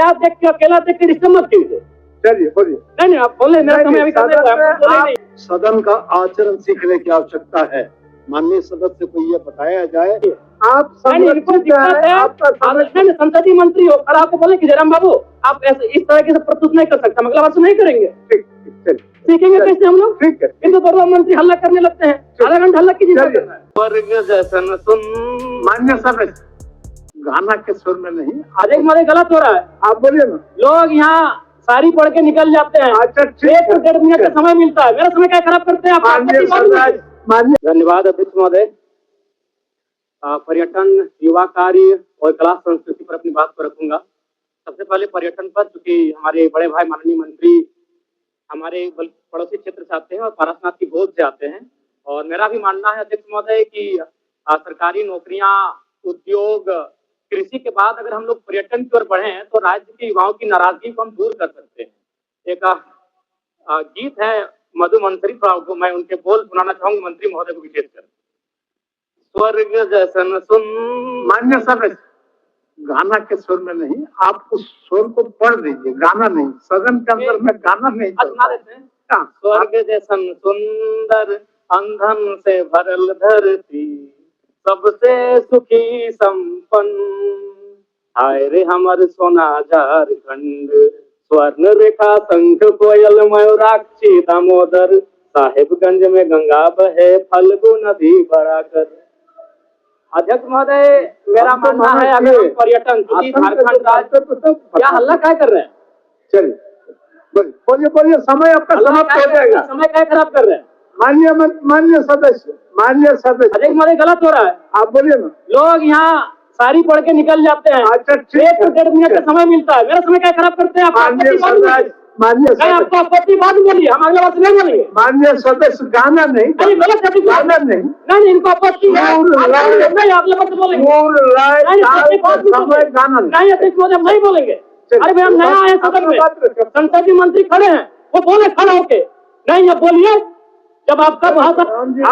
नया देख के अकेला देख के रिश्ते मत कीजिए। चलिए बोलिए। नहीं आप बोले, मेरा समय अभी करने का। सदन का आचरण सीखने की आवश्यकता है। माननीय सदस्य को यह बताया जाए आप संसदीय मंत्री हो, और आपको बोले कि जयराम बाबू आप ऐसे इस तरह से प्रस्तुत नहीं कर सकते, मतलब आप नहीं करेंगे। सीखेंगे कैसे हम लोग? ठीक है। किंतु प्रधानमंत्री हल्ला करने लगते हैं, आधा घंटा हल्ला कीजिए। मान्य सदस्य गाना के सुर में नहीं, अधिक मारे गलत हो रहा है। आप बोलिए ना। लोग यहाँ सारी पढ़ के निकल जाते हैं। अच्छा, 1 मिनट का समय मिलता है, मेरा समय क्या खराब करते हैं आप? धन्यवाद अध्यक्ष महोदय। पर्यटन, युवा कार्य और कला संस्कृति पर अपनी बात को रखूंगा। सबसे पहले पर्यटन पर, चूंकि हमारे बड़े भाई माननीय मंत्री हमारे पड़ोसी क्षेत्र से आते हैं और पारसनाथ की गोद से आते हैं, और मेरा भी मानना है अध्यक्ष महोदय कि सरकारी नौकरियां, उद्योग, कृषि के बाद अगर हम लोग पर्यटन की ओर बढ़े तो राज्य के युवाओं की नाराजगी को हम दूर कर सकते हैं। एक गीत है मधु मंत्री, को मैं उनके बोल सुनाना चाहूंगा मंत्री महोदय को विशेषकर। स्वर्ग जैसन सुन। मान्य सदस्य गाना के सुर में नहीं, आप उस सुर को पढ़ दीजिए, गाना नहीं। सदन के अंदर में गाना नहीं सुना देते हैं। स्वर्ग जैसन सुंदर अंधन से भरल धरती, सबसे सुखी संपन्न, हाय रे हमर सोना झारखंड, स्वर्ण रेखा शंख कोयल मयूराक्षी दामोदर, साहेबगंज में गंगा बहे फल्गु नदी बराकर। अध्यक्ष महोदय, मेरा मानना है अगर पर्यटन झारखंड राज्य क्या हल्ला क्या कर रहे हैं? चलिए बोलिए, समय आपका समाप्त हो जाएगा। समय क्या खराब कर रहे हैं? मान्य सदस्य अध्यक्ष महोदय गलत हो रहा है। आप बोलिए ना। लोग यहाँ सारी पढ़ के निकल जाते हैं। अच्छा, 1 मिनट का समय मिलता है, मेरा समय क्या खराब करते हैं आप? आपको आपत्ति बात बोलिए, हम अगले बात नहीं बोलेंगे। मान्य सदस्य गाना नहीं, गाना नहीं, इनको आपत्ति है, नहीं अगले बात बोलेंगे। नहीं अध्यक्ष महोदय नहीं बोलेंगे। अरे भाई हम नया आए सदन में, संसदीय मंत्री खड़े हैं, वो बोले खड़ा होके नहीं अब बोलिए। जब आपका संसदीय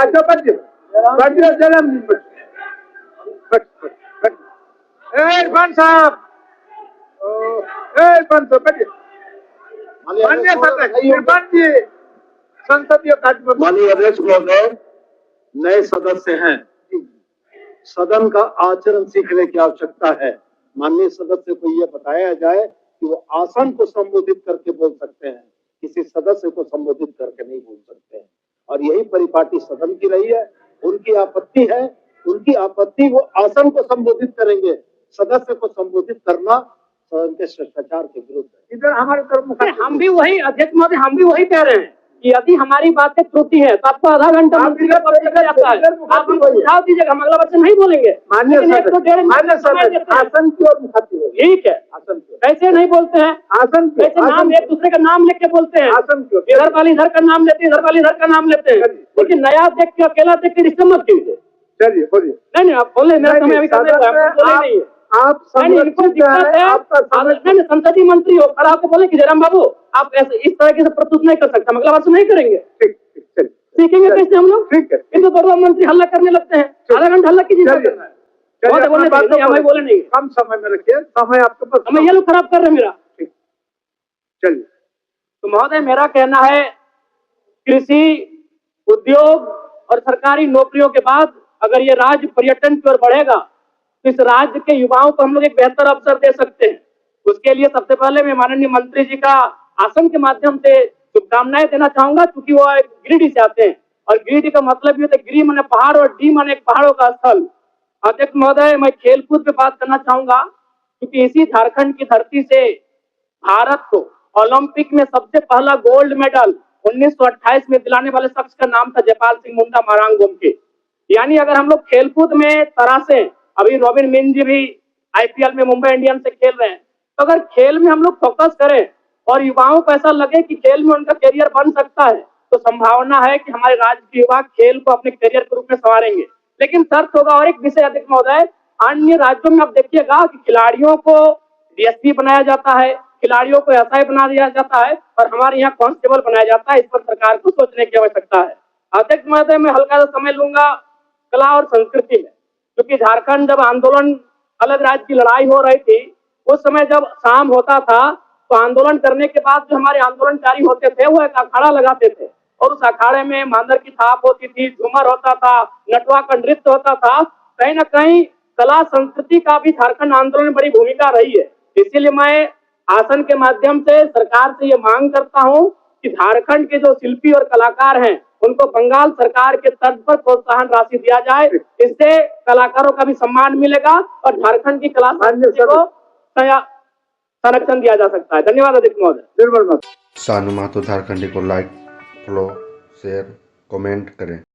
कार्य। माननीय अध्यक्ष महोदय, नए सदस्य हैं, सदन का आचरण सीखने की आवश्यकता है। माननीय सदस्य को यह बताया जाए कि वो आसन को संबोधित करके बोल सकते हैं, किसी सदस्य को संबोधित करके नहीं बोल सकते हैं, और यही परिपाटी सदन की रही है। उनकी आपत्ति है, उनकी आपत्ति वो आसन को संबोधित करेंगे, सदस्य को संबोधित करना सदन के शिष्टाचार के विरुद्ध है। इधर हमारे तरफ हम भी वही अध्यक्ष महोदय, हम भी वही कह रहे हैं कि यदि हमारी बातें त्रुटि है तो आपको आधा घंटा मंत्री का पद दिया जाता है, आप हमको सुझाव दीजिएगा, हम अगला बच्चे नहीं बोलेंगे। मान्य आसन की ओर मुखाती हो। ठीक है, आसन कैसे नहीं बोलते हैं? आसन कैसे नाम एक दूसरे का नाम लेके बोलते हैं? आसन इधर वाली इधर का नाम लेते हैं, इधर वाली इधर का नाम लेते हैं, लेकिन नया देख के अकेला देख के रिश्ते मत कीजिए। चलिए बोलिए। नहीं आप बोले, मेरा समय अभी करने का। आप संसदीय मंत्री हो, और आपको बोले कि जयराम बाबू आप ऐसे इस तरह से प्रस्तुत नहीं कर सकते, मतलब आप नहीं करेंगे। सीखेंगे कैसे हम लोग? किंतु प्रधानमंत्री हल्ला करने लगते हैं, आधा घंटा हल्ला कीजिए। बोले नहीं, कम समय में रखिए, समय आपके पास। समय ये लोग खराब कर रहे हैं मेरा। चलिए, तो महोदय मेरा कहना है कृषि, उद्योग और सरकारी नौकरियों के बाद अगर ये राज्य पर्यटन की ओर बढ़ेगा तो इस राज्य के युवाओं को हम लोग एक बेहतर अवसर दे सकते हैं। उसके लिए सबसे पहले मैं माननीय मंत्री जी का आसन के माध्यम से शुभकामनाएं देना चाहूंगा, क्योंकि वो गिरिडीह से आते हैं, और गिरिडीह का मतलब ये होता है गिरी माने पहाड़ और डी माने पहाड़ों का स्थल। अध्यक्ष महोदय, मैं खेलकूद पे बात करना चाहूंगा, क्योंकि इसी झारखंड की धरती से भारत को ओलंपिक में सबसे पहला गोल्ड मेडल 1928 में दिलाने वाले शख्स का नाम था जयपाल सिंह मुंडा मारांग गोमके। यानी अगर हम लोग खेलकूद में तरासे, अभी रॉबिन मिन जी भी आईपीएल में मुंबई इंडियंस से खेल रहे हैं, तो अगर खेल में हम लोग फोकस करें और युवाओं को ऐसा लगे कि खेल में उनका करियर बन सकता है, तो संभावना है कि हमारे राज्य के युवा खेल को अपने करियर के रूप में संवारेंगे। लेकिन शर्त होगा और एक विषय अध्यक्ष महोदय, अन्य राज्यों में आप देखिएगा कि खिलाड़ियों को डीएसपी बनाया जाता है, खिलाड़ियों को एसआई बना दिया जाता है, और हमारे यहाँ कांस्टेबल बनाया जाता है। इस पर सरकार को सोचने की आवश्यकता है। अध्यक्ष महोदय, मैं हल्का सा समय लूंगा कला और संस्कृति में, क्योंकि झारखंड जब आंदोलन अलग राज्य की लड़ाई हो रही थी उस समय जब शाम होता था तो आंदोलन करने के बाद जो हमारे आंदोलनकारी होते थे वो एक अखाड़ा लगाते थे और उस अखाड़े में मांदर की थाप होती थी, झूमर होता था, नटवा का नृत्य होता था। कहीं ना कहीं कला संस्कृति का भी झारखंड आंदोलन में बड़ी भूमिका रही है। इसीलिए मैं आसन के माध्यम से सरकार से ये मांग करता हूं कि झारखंड के जो शिल्पी और कलाकार हैं उनको बंगाल सरकार के तर्ज पर प्रोत्साहन राशि दिया जाए। इससे कलाकारों का भी सम्मान मिलेगा और झारखंड की कला संस्कृति को संरक्षण दिया जा सकता है। धन्यवाद अध्यक्ष महोदय। सानू महतो झारखंडी को लाइक, फॉलो, शेयर, कमेंट करें।